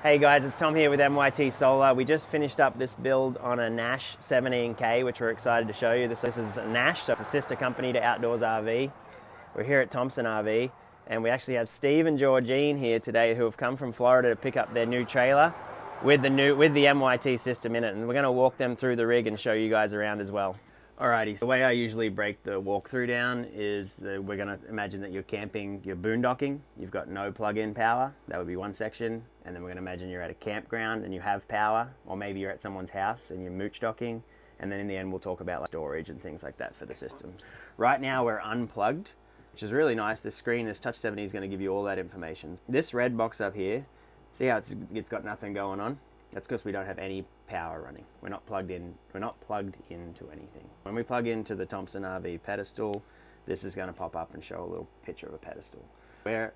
Hey guys, it's Tom here with MYT Solar. We just finished up this build on a Nash 17K, which we're excited to show you. This is Nash, so it's a sister company to Outdoors RV. We're here at Thompson RV, and we actually have Steve and Georgine here today who have come from Florida to pick up their new trailer with the MYT system in it, and we're going to walk them through the rig and show you guys around as well. Alrighty, so the way I usually break the walkthrough down is that we're going to imagine that you're camping, you're boondocking, you've got no plug-in power, that would be one section, and then we're going to imagine you're at a campground and you have power, or maybe you're at someone's house and you're mooch docking, and then in the end we'll talk about like storage and things like that for the systems. Right now we're unplugged, which is really nice. This screen, this Touch 70 is going to give you all that information. This red box up here, see how it's got nothing going on? That's because we don't have any power running. We're not plugged into anything. When we plug into the Thompson RV pedestal, this is going to pop up and show a little picture of a pedestal. We're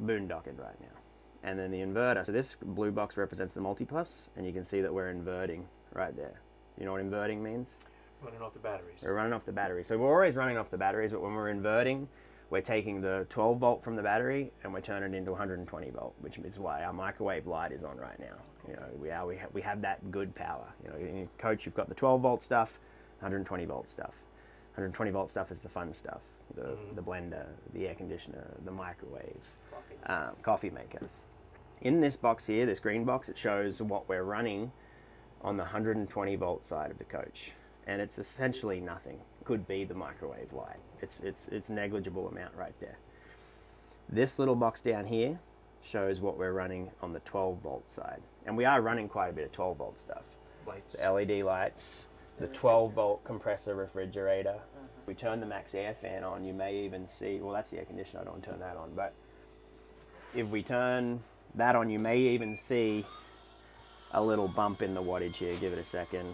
boondocking right now. And then the inverter. So this blue box represents the multi-plus, and you can see that we're inverting right there. You know what inverting means? Running off the batteries. We're running off the batteries. So we're always running off the batteries, but when we're inverting, we're taking the 12 volt from the battery and we're turning it into 120 volt, which is why our microwave light is on right now. You know, we have that good power. You know, in your coach, you've got the 12 volt stuff, 120 volt stuff. 120 volt stuff is the fun stuff. The blender, the air conditioner, the microwave, coffee maker. In this box here, this green box, it shows what we're running on the 120 volt side of the coach. And it's essentially nothing. Could be the microwave light. It's negligible amount right there. This little box down here shows what we're running on the 12 volt side. And we are running quite a bit of 12 volt stuff. Lights. The LED lights, the 12 volt compressor refrigerator. We turn the max air fan on, you may even see, well that's the air conditioner, I don't want to turn that on, but if we turn that on, you may even see a little bump in the wattage here. Give it a second.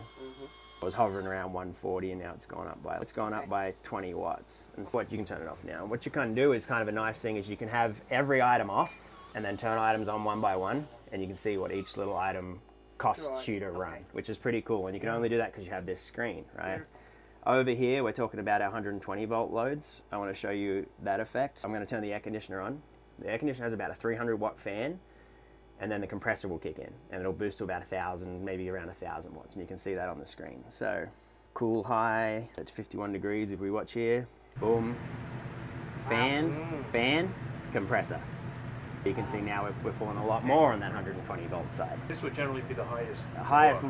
I was hovering around 140 and now it's gone up by 20 watts. And so you can turn it off now. What you can do is kind of a nice thing is you can have every item off and then turn items on one by one, and you can see what each little item costs you to run, which is pretty cool. And you can only do that because you have this screen, right? Over here, we're talking about our 120 volt loads. I want to show you that effect. I'm going to turn the air conditioner on. The air conditioner has about a 300 watt fan, and then the compressor will kick in and it'll boost to about 1,000, maybe around 1,000 watts, and you can see that on the screen. So cool high at 51 degrees if we watch here. Boom. Fan, compressor. You can see now we're pulling a lot more on that 120 volt side. This would generally be the highest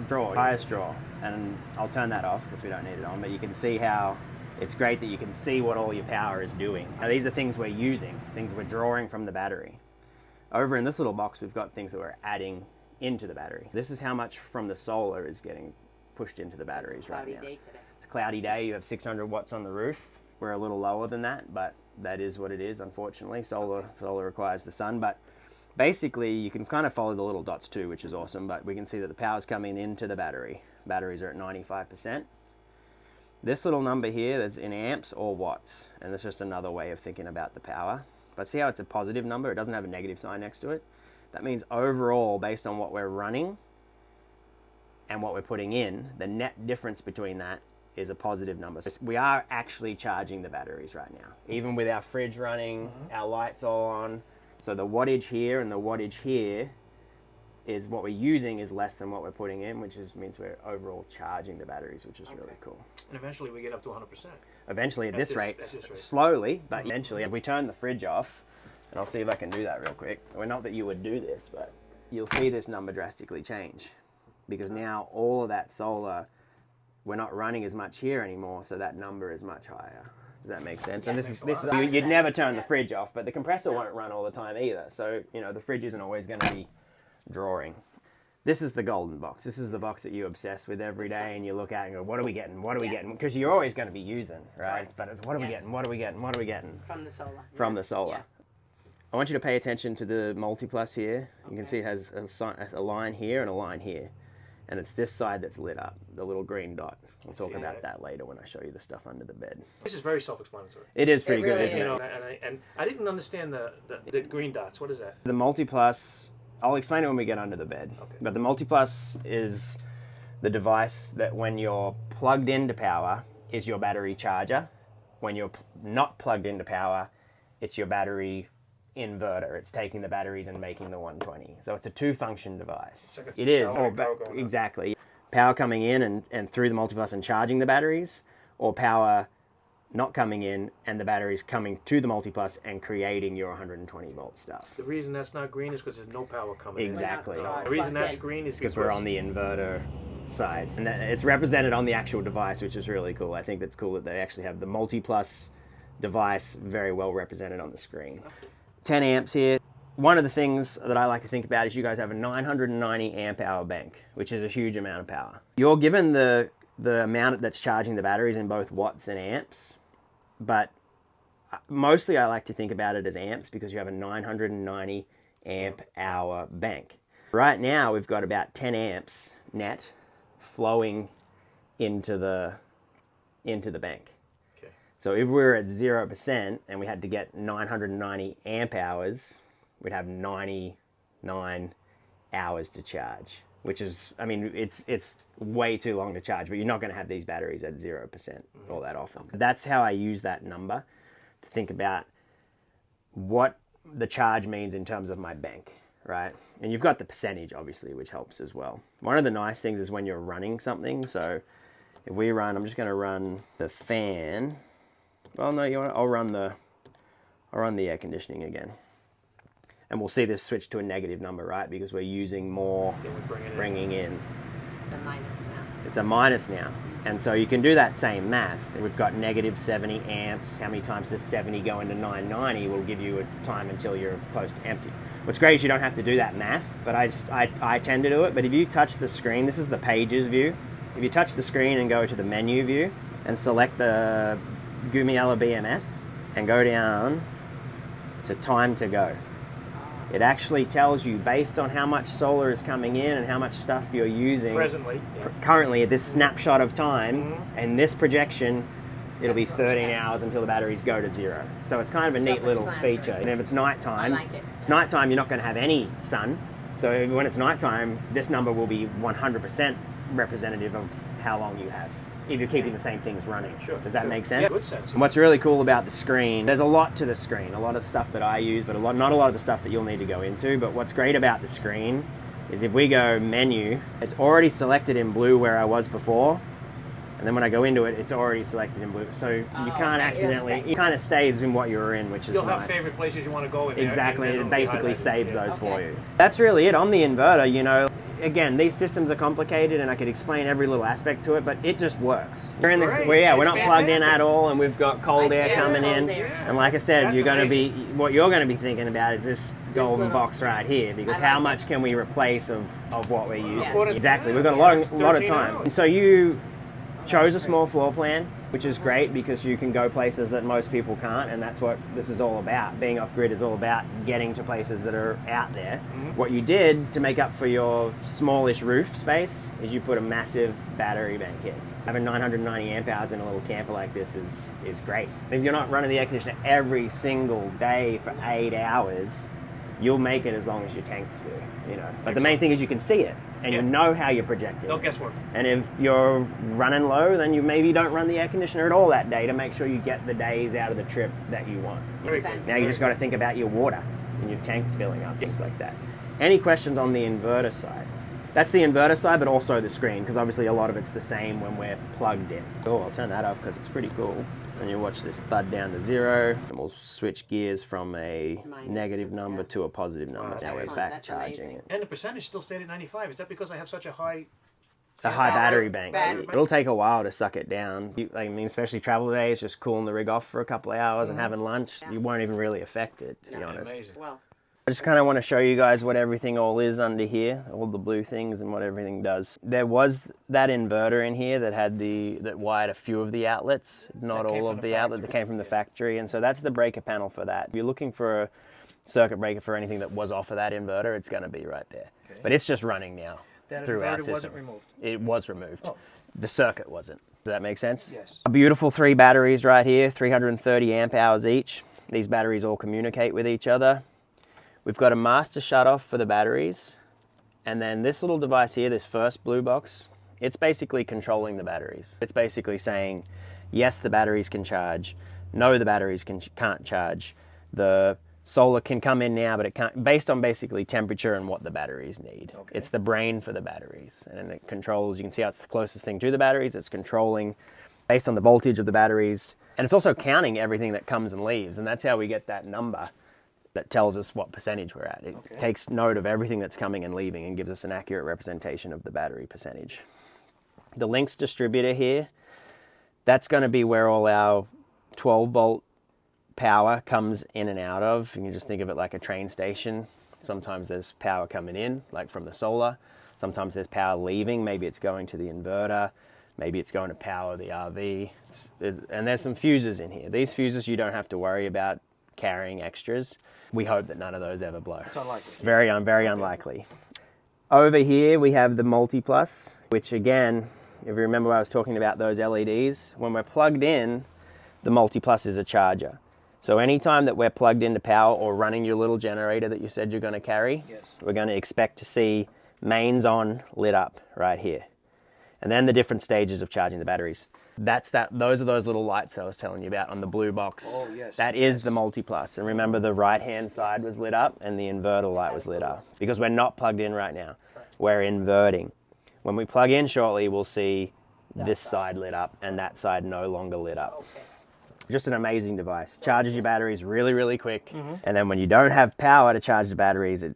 draw. And I'll turn that off because we don't need it on, but you can see how it's great that you can see what all your power is doing. Now these are things we're using, things we're drawing from the battery. Over in this little box, we've got things that we're adding into the battery. This is how much from the solar is getting pushed into the batteries right now. It's a cloudy day today. It's a cloudy day. You have 600 watts on the roof. We're a little lower than that, but that is what it is, unfortunately. Solar requires the sun, but basically you can kind of follow the little dots too, which is awesome, but we can see that the power's coming into the battery. Batteries are at 95%. This little number here, that's in amps or watts, and that's just another way of thinking about the power. But see how it's a positive number? It doesn't have a negative sign next to it. That means overall, based on what we're running and what we're putting in, the net difference between that is a positive number. So we are actually charging the batteries right now. Even with our fridge running, our lights all on. So the wattage here and the wattage here is what we're using is less than what we're putting in, which means we're overall charging the batteries, which is really cool. And eventually we get up to 100%. Eventually at this rate, slowly, but eventually. If we turn the fridge off, and I'll see if I can do that real quick. Well, not that you would do this, but you'll see this number drastically change. Because now all of that solar, we're not running as much here anymore, so that number is much higher. Does that make sense? And this is you'd never turn the fridge off, but the compressor won't run all the time either. So, you know, the fridge isn't always going to be drawing. This is the golden box. This is the box that you obsess with every day and you look at and go, what are we getting? What are we getting? Because you're always going to be using, right? But it's what are we getting? What are we getting? What are we getting? From the solar. From the solar. I want you to pay attention to the multi-plus here. You can see it has a line here and a line here. And it's this side that's lit up, the little green dot. We'll talk about that later when I show you the stuff under the bed. This is very self-explanatory. It is pretty good, isn't it? You know, and I didn't understand the green dots. What is that? The multi-plus, I'll explain it when we get under the bed. Okay. But the multi-plus is the device that when you're plugged into power is your battery charger. When you're not plugged into power, it's your battery inverter. It's taking the batteries and making the 120. So it's a two-function device. It's like It is. power going on. Exactly. Power coming in and through the multiplus and charging the batteries, or power not coming in and the batteries coming to the multiplus and creating your 120 volt stuff. The reason that's not green is because there's no power coming Exactly. in. The reason that's green is Because we're on the inverter side. And it's represented on the actual device, which is really cool. I think that's cool that they actually have the multiplus device very well represented on the screen. 10 amps here. One of the things that I like to think about is you guys have a 990 amp hour bank, which is a huge amount of power. You're given the amount that's charging the batteries in both watts and amps, but mostly I like to think about it as amps because you have a 990 amp hour bank. Right now we've got about 10 amps net flowing into the bank. Okay. So if we were at 0% and we had to get 990 amp hours, we'd have 99 hours to charge, which is, I mean, it's way too long to charge, but you're not going to have these batteries at 0% all that often. That's how I use that number to think about what the charge means in terms of my bank, right? And you've got the percentage, obviously, which helps as well. One of the nice things is when you're running something. So if we run, I'm just going to run the fan. Well, no, I'll run the air conditioning again. And we'll see this switch to a negative number, right? Because we're using more bringing in. It's a minus now. It's a minus now. And so you can do that same math. We've got negative 70 amps. How many times does 70 go into 990 will give you a time until you're close to empty. What's great is you don't have to do that math, but I tend to do it. But if you touch the screen, this is the pages view. If you touch the screen and go to the menu view and select the Gumiella BMS and go down to time to go, it actually tells you based on how much solar is coming in and how much stuff you're using presently, currently at this snapshot of time and this projection, it'll be 13 hours until the batteries go to 0. So it's kind of a neat little feature. And if it's nighttime, it's nighttime, you're not going to have any sun. So when it's nighttime, this number will be 100% representative of how long you have, if you're keeping the same things running. Sure. Does that make sense? Yeah, good sense. And what's really cool about the screen, there's a lot to the screen, a lot of stuff that I use, but not a lot of the stuff that you'll need to go into. But what's great about the screen is if we go menu, it's already selected in blue where I was before. And then when I go into it, it's already selected in blue. So you can't accidentally, it kind of stays in what you were in, which is nice. You'll have favorite places you want to go in there. Exactly, it basically saves those for Okay. you. That's really it on the inverter, you know. Again, these systems are complicated and I could explain every little aspect to it, but it just works. We're in this, Great. we're not It's plugged in fantastic. at all, and we've got cold I air feel coming cold in. air. And like I said, That's you're going to be, amazing. what you're going to be thinking about is this golden little- box right here, because I how like much can we replace of what we're using? Yes. Exactly, we've got a lot of 13 time. hours. And so you chose a small floor plan, which is great because you can go places that most people can't, and that's what this is all about. Being off grid is all about getting to places that are out there. What you did to make up for your smallish roof space is you put a massive battery bank in. Having 990 amp hours in a little camper like this is great. If you're not running the air conditioner every single day for 8 hours, you'll make it as long as your tanks do, you know. But the main thing is you can see it and you know how you're projecting. No guesswork. And if you're running low, then you maybe don't run the air conditioner at all that day to make sure you get the days out of the trip that you want. Very Makes good. sense. Now you just got to think about your water and your tanks filling up, things like that. Any questions on the inverter side? That's the inverter side, but also the screen, because obviously a lot of it's the same when we're plugged in. Oh, I'll turn that off because it's pretty cool. And you watch this thud down to 0, and we'll switch gears from a Minus negative to- number yeah. to a positive number. Wow, Now we're excellent. back That's charging amazing. it. And the percentage still stayed at 95. Is that because I have such a high... A high battery bank. Battery. It'll take a while to suck it down. I mean, especially travel days, just cooling the rig off for a couple of hours and having lunch, Yeah. you won't even really affect it, to be No. honest. Amazing. Well, I just kind of want to show you guys what everything all is under here, all the blue things and what everything does. There was that inverter in here that had that wired a few of the outlets, not That came all from of the the outlets that came from the factory, and so that's the breaker panel for that. If you're looking for a circuit breaker for anything that was off of that inverter, it's going to be right there. Okay. But it's just running now That through our inverter system. wasn't removed. It was removed. Oh. The circuit wasn't. Does that make sense? Yes. A beautiful 3 batteries right here, 330 amp hours each. These batteries all communicate with each other. We've got a master shutoff for the batteries. And then this little device here, this first blue box, it's basically controlling the batteries. It's basically saying, yes, the batteries can charge. No, the batteries can't charge. The Solar can come in now, but it can't, based on basically temperature and what the batteries need. Okay. It's the brain for the batteries, and it controls, you can see how it's the closest thing to the batteries. It's controlling based on the voltage of the batteries, and it's also counting everything that comes and leaves, and that's how we get that number that tells us what percentage we're at. It takes note of everything that's coming and leaving and gives us an accurate representation of the battery percentage. The Lynx distributor here, that's going to be where all our 12 volt power comes in and out of. You can just think of it like a train station. Sometimes there's power coming in, like from the solar. Sometimes there's power leaving. Maybe it's going to the inverter. Maybe it's going to power the RV. And there's some fuses in here. These fuses you don't have to worry about carrying extras. We hope that none of those ever blow. It's unlikely. It's very unlikely. Over here we have the Multi-Plus, which again, if you remember I was talking about those LEDs, when we're plugged in, the Multi-Plus is a charger. So anytime that we're plugged into power or running your little generator that you said you're going to carry, we're going to expect to see mains on, lit up right here. And then the different stages of charging the batteries. Those are those little lights I was telling you about on the blue box. Oh, yes. That is the Multi-Plus. And remember the right-hand side was lit up and the inverter light was lit up. Because we're not plugged in right now. We're inverting. When we plug in shortly, we'll see this side lit up and that side no longer lit up. Just an amazing device. Charges your batteries really, really quick. And then when you don't have power to charge the batteries, it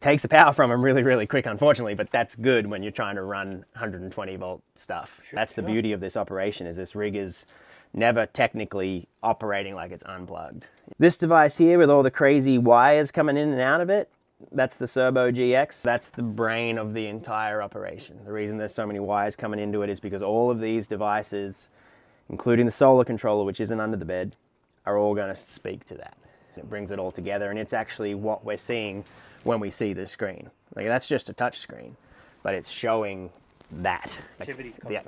takes the power from them really, really quick, unfortunately, but that's good when you're trying to run 120 volt stuff. That's the beauty of this operation, is this rig is never technically operating like it's unplugged. This device here with all the crazy wires coming in and out of it, that's the Serbo GX. That's the brain of the entire operation. The reason there's so many wires coming into it is because all of these devices, including the solar controller, which isn't under the bed, are all going to speak to that. It brings it all together, and it's actually what we're seeing when we see the screen. Like, that's just a touch screen, but it's showing that,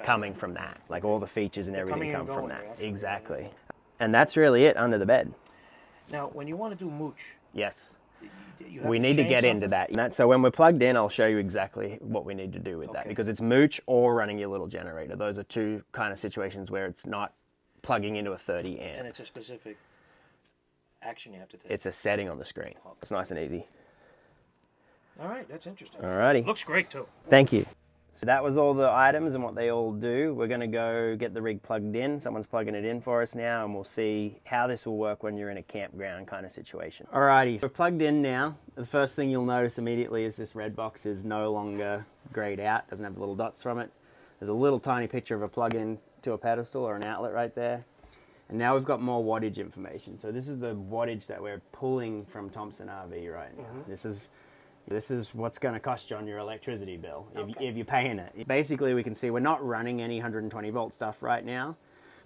coming from that. Like all the features and everything come from that. Exactly. And that's really it under the bed. Now, when you want to do Mooch, yes, you have we need to get into that. So when we're plugged in, I'll show you exactly what we need to do with that, because it's Mooch or running your little generator. Those are two kind of situations where it's not plugging into a 30 amp. And it's a specific action you have to take. It's a setting on the screen. It's nice and easy. All right, that's interesting. Alrighty. Looks great too. Thank you. So that was all the items and what they all do. We're going to go get the rig plugged in. Someone's plugging it in for us now, and we'll see how this will work when you're in a campground kind of situation. Alrighty, so we're plugged in now. The first thing you'll notice immediately is this red box is no longer grayed out, doesn't have the little dots from it. There's a little tiny picture of a plug-in to a pedestal or an outlet right there. And now we've got more wattage information. So this is the wattage that we're pulling from Thompson RV right now. This is what's going to cost you on your electricity bill if you're paying it. Basically, we can see we're not running any 120 volt stuff right now.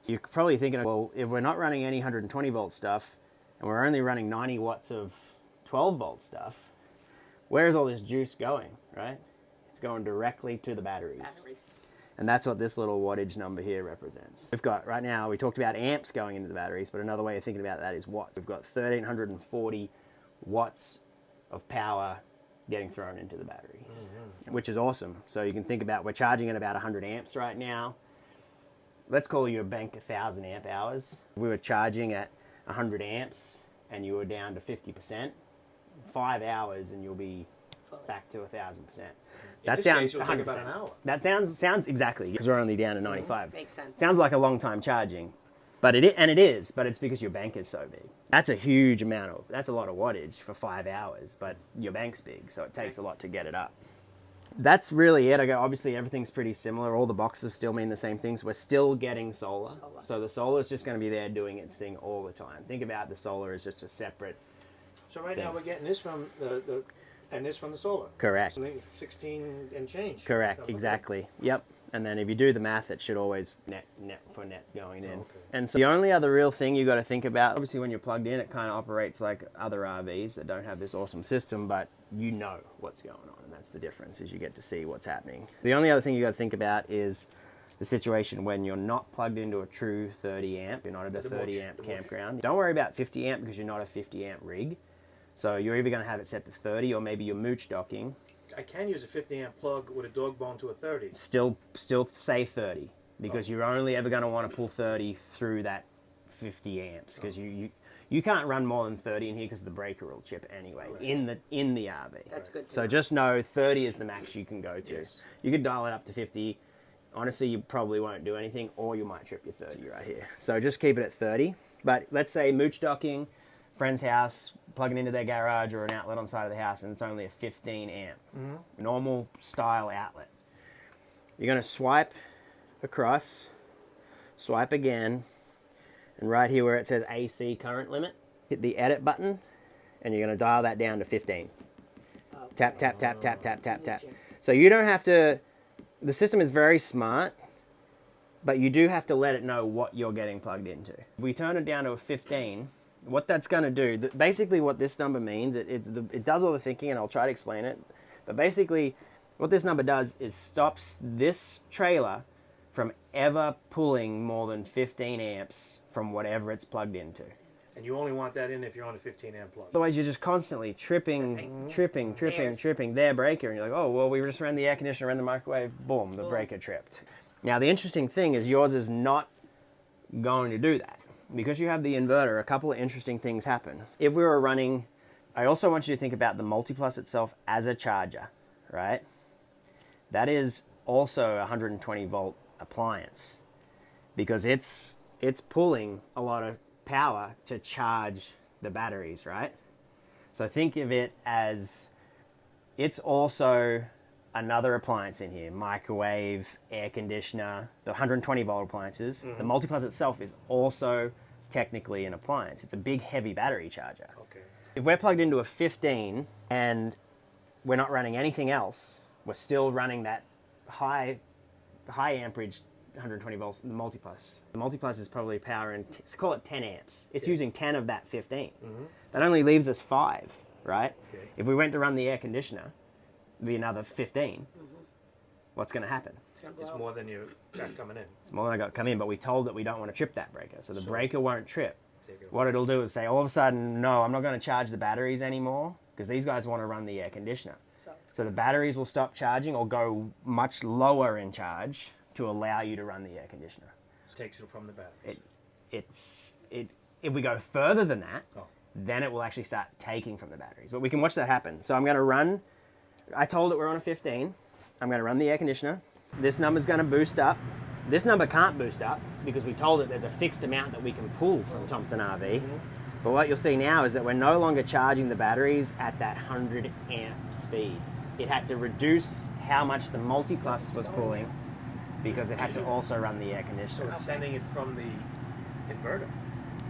So you're probably thinking, well, if we're not running any 120 volt stuff and we're only running 90 watts of 12 volt stuff, where's all this juice going, right? It's going directly to the batteries. And that's what this little wattage number here represents. We've got, right now, we talked about amps going into the batteries, but another way of thinking about that is watts. We've got 1,340 watts of power getting thrown into the batteries, which is awesome. So you can think about, we're charging at about 100 amps right now. Let's call your bank 1,000 amp hours. If we were charging at 100 amps and you were down to 50%, 5 hours and you'll be back to 1,000%. That sounds 100%. About an hour. That sounds exactly, because we're only down to 95. Makes sense. Sounds like a long time charging. But it is, but it's because your bank is so big. That's a huge amount that's a lot of wattage for 5 hours, but your bank's big, so it takes a lot to get it up. That's really it. Obviously everything's pretty similar. All the boxes still mean the same things. We're still getting solar. So the solar is just going to be there doing its thing all the time. Think about the solar as just a separate So right now we're getting this from and this from the solar. Correct. 16 and change. Correct, exactly. Yep. And then if you do the math, it should always net going in. And so the only other real thing you got to think about, obviously when you're plugged in, it kind of operates like other RVs that don't have this awesome system, but you know what's going on, and that's the difference, is you get to see what's happening. The only other thing you got to think about is the situation when you're not plugged into a true 30 amp, you're not at a 30 amp campground. Don't worry about 50 amp because you're not a 50 amp rig. So you're either going to have it set to 30 or maybe you're mooch docking. I can use a 50 amp plug with a dog bone to a 30. Still say 30 because you're only ever going to want to pull 30 through that 50 amps because You can't run more than 30 in here because the breaker will chip anyway in the RV. That's good. So just know 30 is the max you can go to. Yes. You could dial it up to 50. Honestly, you probably won't do anything, or you might trip your 30 right here. So just keep it at 30. But let's say mooch docking, friend's house, plugging into their garage or an outlet on the side of the house, and it's only a 15 amp, normal style outlet. You're going to swipe across, swipe again, and right here where it says AC current limit, hit the edit button, and you're going to dial that down to 15. Tap, tap, tap, tap, tap, tap, tap. So you don't have to, the system is very smart, but you do have to let it know what you're getting plugged into. If we turn it down to a 15, what that's going to do, basically what this number means, it does all the thinking, and I'll try to explain it, but basically what this number does is stops this trailer from ever pulling more than 15 amps from whatever it's plugged into. And you only want that in if you're on a 15 amp plug. Otherwise, you're just constantly tripping their breaker, and you're like, oh, well, we just ran the air conditioner, ran the microwave, boom, the breaker tripped. Now, the interesting thing is yours is not going to do that. Because you have the inverter, a couple of interesting things happen. If we were running, I also want you to think about the Multiplus itself as a charger, right? That is also a 120 volt appliance because it's pulling a lot of power to charge the batteries, right? So think of it as it's also another appliance in here, microwave, air conditioner, the 120 volt appliances. The Multiplus itself is also technically an appliance. It's a big heavy battery charger. Okay. If we're plugged into a 15 and we're not running anything else, we're still running that high amperage 120 volts, the Multiplus. The Multiplus is probably powering, call it 10 amps. It's using 10 of that 15. That only leaves us 5, right? Okay. If we went to run the air conditioner, it'd be another 15. What's going to happen? It's more than you got coming in. It's more than I got come in, but we told that we don't want to trip that breaker. So the breaker won't trip. Take it What it'll do is say, all of a sudden, no, I'm not going to charge the batteries anymore because these guys want to run the air conditioner. So the batteries will stop charging or go much lower in charge to allow you to run the air conditioner. takes it from the batteries. If we go further than that, then it will actually start taking from the batteries. But we can watch that happen. So I'm going to run, I told it we're on a 15. I'm going to run the air conditioner. This number's going to boost up. This number can't boost up because we told it there's a fixed amount that we can pull from Thompson RV. But what you'll see now is that we're no longer charging the batteries at that 100 amp speed. It had to reduce how much the Multiplus was pulling because it had to also run the air conditioner. So it's sending it from the inverter.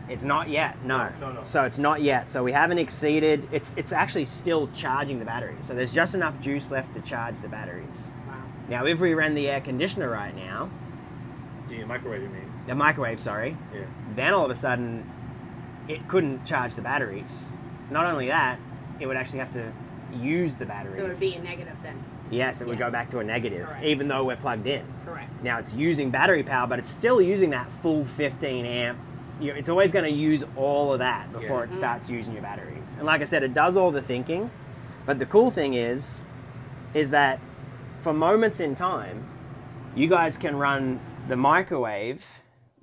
It's not yet, no. No. So it's not yet. So we haven't exceeded, it's actually still charging the batteries. So there's just enough juice left to charge the batteries. Wow. Now, if we ran the air conditioner right now, The microwave, you mean? the microwave, sorry, Yeah. then all of a sudden it couldn't charge the batteries. Not only that, it would actually have to use the batteries. So it would be a negative then. Yes, it would go Yes. back to a negative, Correct. even though we're plugged in. Correct. Now it's using battery power, but it's still using that full 15 amp. It's always going to use all of that before it starts using your batteries. And like I said, it does all the thinking. But the cool thing is that for moments in time, you guys can run the microwave,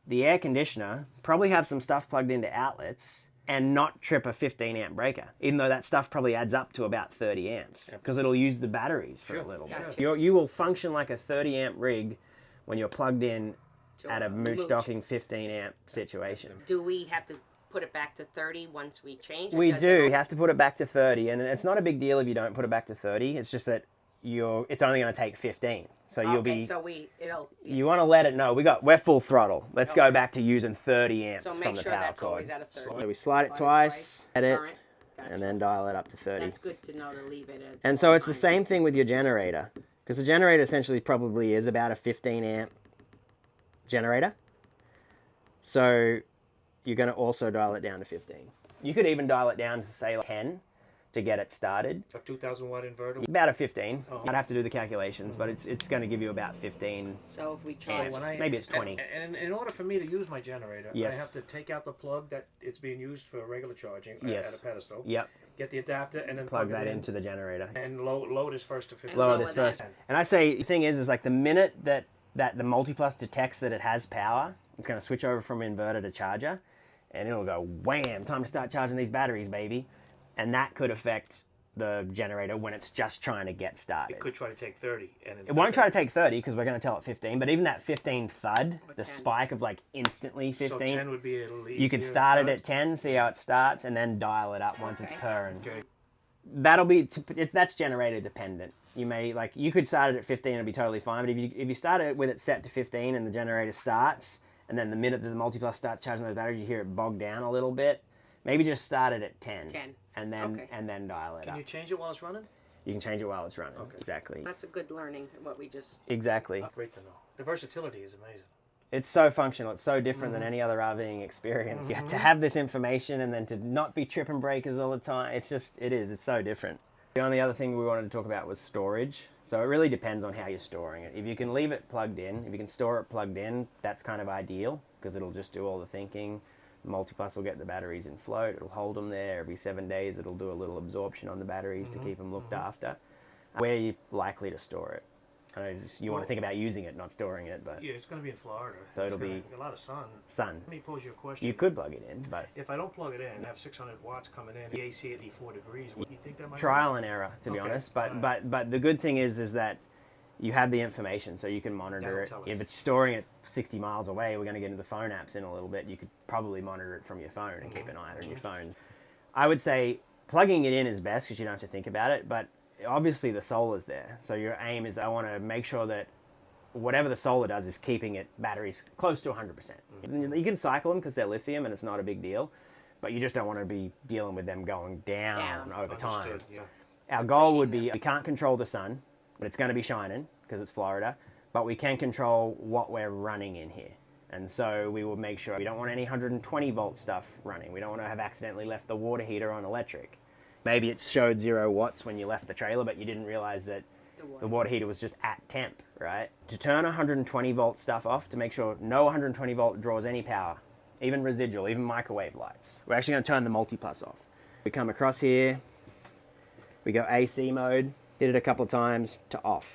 the air conditioner, probably have some stuff plugged into outlets, and not trip a 15 amp breaker, even though that stuff probably adds up to about 30 amps because it'll use the batteries for a little bit. You will function like a 30 amp rig when you're plugged in at a Mooch docking 15 amp situation. Do we have to put it back to 30 once we change? Or We does do. it You have to put it back to 30, and it's not a big deal if you don't put it back to 30. It's just that it's only going to take 15. So you'll be. So You want to let it know we're full throttle. Let's go back to using 30 amps So from make the sure power that's cord. always at a 30. So we slide it twice, edit, Current. Gotcha. and then dial it up to 30. That's good to know to leave it at. And so it's the same thing with your generator, because the generator essentially probably is about a 15 amp generator. So you're going to also dial it down to 15. You could even dial it down to say 10 to get it started. A 2,000 watt inverter. About a 15. I'd have to do the calculations, but it's going to give you about 15. So if we change. Maybe it's 20. And in order for me to use my generator, Yes. I have to take out the plug that it's being used for regular charging Yes. at a pedestal. Yep. Get the adapter and then Plug it that in, into the generator. and load this first to 15. Lower lower this that. first. And I say the thing is like the minute that the Multiplus detects that it has power, it's going to switch over from inverter to charger. and it'll go wham, time to start charging these batteries, baby. And that could affect the generator when it's just trying to get started. It could try to take 30. And It won't try to take 30 because we're going to tell it 15, but even that 15 thud, Or the 10. spike of like instantly 15, So 10 would be a little easier. you could start it at 10, see how it starts, and then dial it up once it's Okay. purring. Okay. That'll be, that's generator dependent. You may, like, you could start it at 15 and it'll be totally fine, but if you start it with it set to 15 and the generator starts, and then the minute that the multiplus starts charging those batteries, you hear it bog down a little bit, maybe just start it at 10. 10. And then, Okay. and then dial it Can up. you change it while it's running? You can change it while it's running. Okay. Exactly. That's a good learning, what we just... Exactly. Great to know. The versatility is amazing. It's so functional. It's so different than any other RVing experience. Yeah, to have this information and then to not be tripping breakers all the time, it's so different. The only other thing we wanted to talk about was storage. So it really depends on how you're storing it. If you can leave it plugged in, if you can store it plugged in, that's kind of ideal because it'll just do all the thinking. Multiplus will get the batteries in float. It'll hold them there. Every 7 days, it'll do a little absorption on the batteries to keep them looked after. Where are you likely to store it? I know you want to think about using it, not storing it, but Yeah, it's going to be in Florida. So It's it'll gonna be a lot of sun. sun. Let me pose you a question. You could plug it in, but If I don't plug it in, have 600 watts coming in, the AC at 84 degrees, what do you think that might trial and error, to be Okay, honest. But alright. but the good thing is that you have the information, so you can monitor That'll it. tell us. If it's storing it 60 miles away, we're going to get into the phone apps in a little bit. You could probably monitor it from your phone and keep an eye on your phone. I would say plugging it in is best because you don't have to think about it. But obviously the solar's there, so your aim is I want to make sure that whatever the solar does is keeping it batteries close to 100%. You can cycle them because they're lithium and it's not a big deal, but you just don't want to be dealing with them going down over time. Understood, yeah. Our goal would be, we can't control the sun, but it's going to be shining because it's Florida, but we can control what we're running in here. And so we will make sure we don't want any 120 volt stuff running. We don't want to have accidentally left the water heater on electric. Maybe it showed 0 watts when you left the trailer, but you didn't realize that the water heater was just at temp, right? To turn 120 volt stuff off, to make sure no 120 volt draws any power, even residual, even microwave lights. We're actually going to turn the multiplus off. We come across here, we go AC mode, hit it a couple of times to off.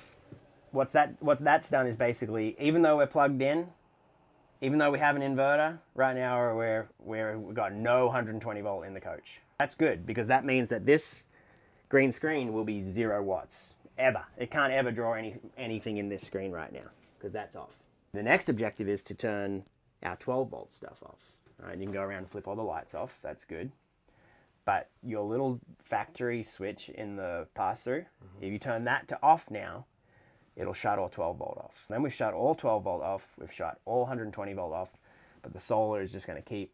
What that's done is basically, even though we're plugged in, even though we have an inverter, right now we've got no 120 volt in the coach. That's good because that means that this green screen will be 0 watts. Ever. It can't ever draw anything in this screen right now because that's off. The next objective is to turn our 12 volt stuff off. All right, you can go around and flip all the lights off. That's good. But your little factory switch in the pass-through, if you turn that to off now, it'll shut all 12 volt off. Then we shut all 12 volt off. We've shut all 120 volt off. But the solar is just going to keep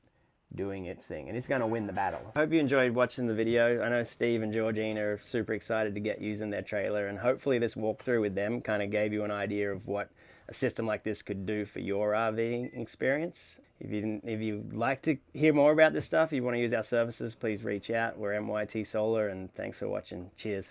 doing its thing, and it's going to win the battle. I hope you enjoyed watching the video. I know Steve and Georgine are super excited to get using their trailer, and hopefully this walkthrough with them kind of gave you an idea of what a system like this could do for your RV experience. If you'd like to hear more about this stuff, if you want to use our services, please reach out. We're MYT Solar, and thanks for watching. Cheers.